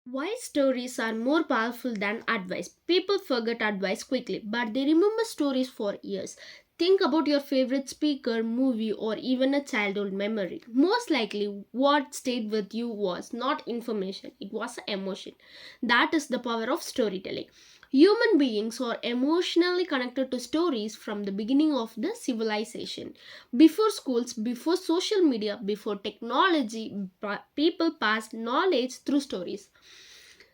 Why stories are more powerful than advice? People forget advice quickly, but they remember stories for years. Think about your favorite speaker, movie, or even a childhood memory. Most likely, what stayed with you was not information, it was emotion. That is the power of storytelling. Human beings are emotionally connected to stories from the beginning of the civilization. Before schools, before social media, before technology, people passed knowledge through stories.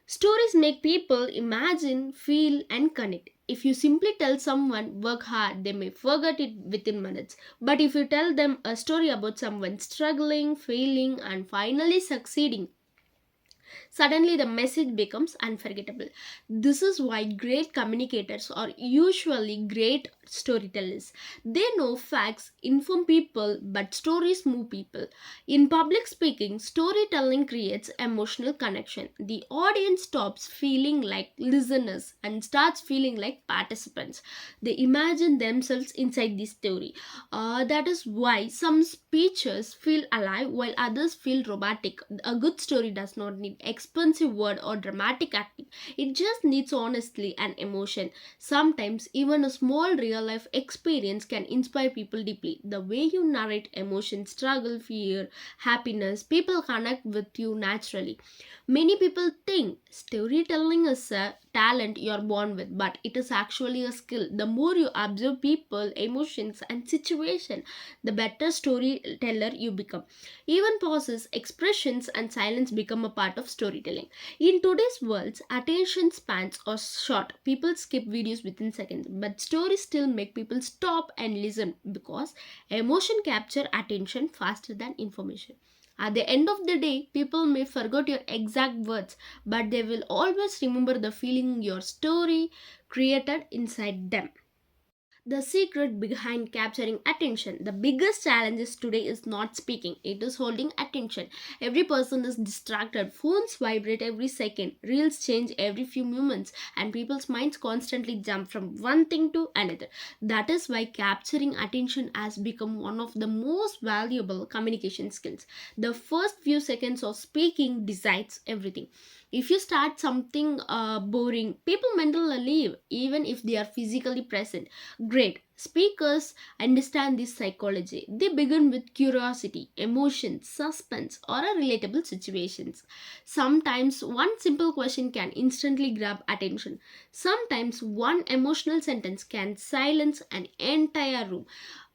Stories make people imagine, feel, and connect. If you simply tell someone work hard, they may forget it within minutes. But if you tell them a story about someone struggling, failing, and finally succeeding, suddenly the message becomes unforgettable. This is why great communicators are usually great storytellers. They know facts inform people, but stories move people. In public speaking, storytelling creates emotional connection. The audience stops feeling like listeners and starts feeling like participants. They imagine themselves inside the story. That is why some speeches feel alive while others feel robotic. A good story does not need expensive word or dramatic acting. It just needs honesty and emotion. Sometimes even a small real life experience can inspire people deeply. The way you narrate emotion, struggle, fear, happiness, people connect with you naturally. Many people think storytelling is a talent you're born with, but it is actually a skill. The more you observe people, emotions, and situation, the better storyteller you become. Even pauses, expressions, and silence become a part of storytelling. In today's world, attention spans are short. People skip videos within seconds, but stories still make people stop and listen because emotion capture attention faster than information. At the end of the day, people may forget your exact words, but they will always remember the feeling your story created inside them. The secret behind capturing attention. The biggest challenges today is not speaking, it is holding attention. Every person is distracted. Phones vibrate every second, reels change every few moments, and people's minds constantly jump from one thing to another. That is why capturing attention has become one of the most valuable communication skills. The first few seconds of speaking decides everything. If you start something boring, people mentally leave even if they are physically present. Great. Speakers understand this psychology. They begin with curiosity, emotion, suspense, or a relatable situations. Sometimes one simple question can instantly grab attention. Sometimes one emotional sentence can silence an entire room.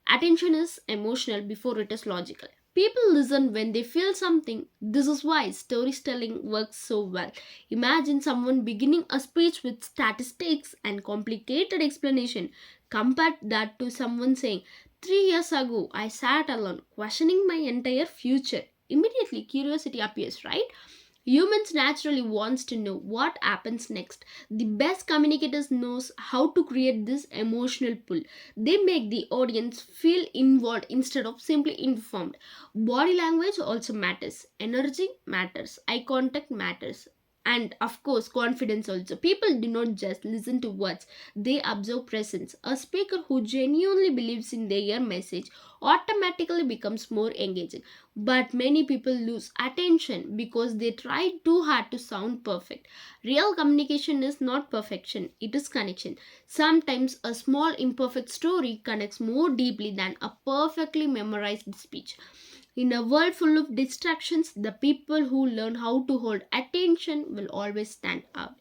Attention is emotional before it is logical. People listen when they feel something. This is why storytelling works so well. Imagine someone beginning a speech with statistics and complicated explanation. Compare that to someone saying, 3 years ago, I sat alone, questioning my entire future. Immediately, curiosity appears, right? Humans naturally wants to know what happens next. The best communicators knows how to create this emotional pull. They make the audience feel involved instead of simply informed. Body language also matters. Energy matters. Eye contact matters. And of course, confidence also. People do not just listen to words, they observe presence. A speaker who genuinely believes in their message automatically becomes more engaging. But many people lose attention because they try too hard to sound perfect. Real communication is not perfection, it is connection. Sometimes a small imperfect story connects more deeply than a perfectly memorized speech. In a world full of distractions, the people who learn how to hold attention will always stand out.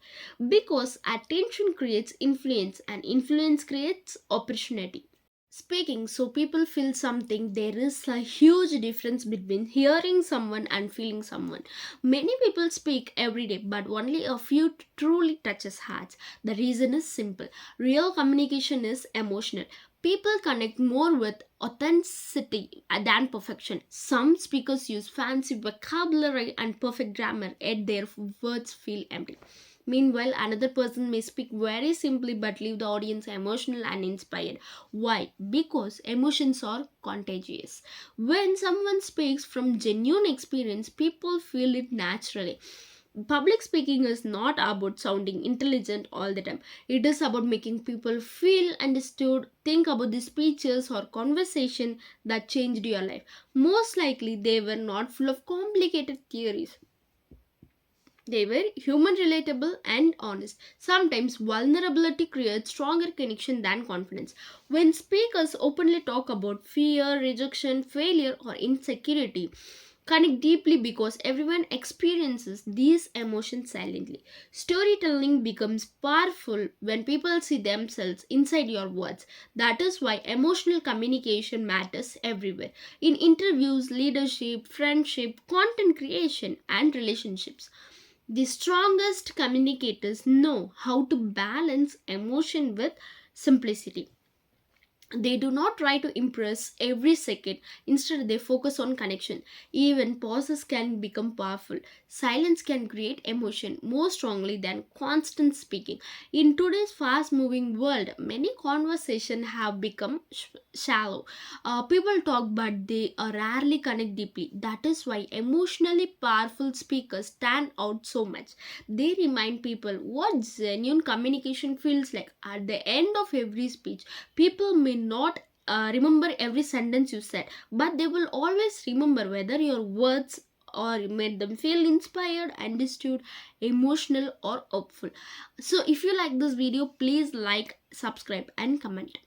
Because attention creates influence and influence creates opportunity. Speaking so people feel something, there is a huge difference between hearing someone and feeling someone. Many people speak every day, but only a few truly touches hearts. The reason is simple. Real communication is emotional. People connect more with authenticity than perfection. Some speakers use fancy vocabulary and perfect grammar, yet their words feel empty. Meanwhile, another person may speak very simply but leave the audience emotional and inspired. Why? Because emotions are contagious. When someone speaks from genuine experience, people feel it naturally. Public speaking is not about sounding intelligent all the time. It is about making people feel understood. Think about the speeches or conversation that changed your life. Most likely, they were not full of complicated theories. They were human, relatable, and honest. Sometimes vulnerability creates stronger connection than confidence. When speakers openly talk about fear, rejection, failure, or insecurity, connect deeply because everyone experiences these emotions silently. Storytelling becomes powerful when people see themselves inside your words. That is why emotional communication matters everywhere, in interviews, leadership, friendship, content creation, and relationships. The strongest communicators know how to balance emotion with simplicity. They do not try to impress every second. Instead, they focus on connection. Even pauses can become powerful. Silence can create emotion more strongly than constant speaking. In today's fast moving world, many conversations have become shallow. People talk, but they rarely connect deeply. That is why emotionally powerful speakers stand out so much. They remind people what genuine communication feels like. At the end of every speech, people may not remember every sentence you said, but they will always remember whether your words or made them feel inspired, understood, emotional, or hopeful. So if you like this video, please like, subscribe, and comment.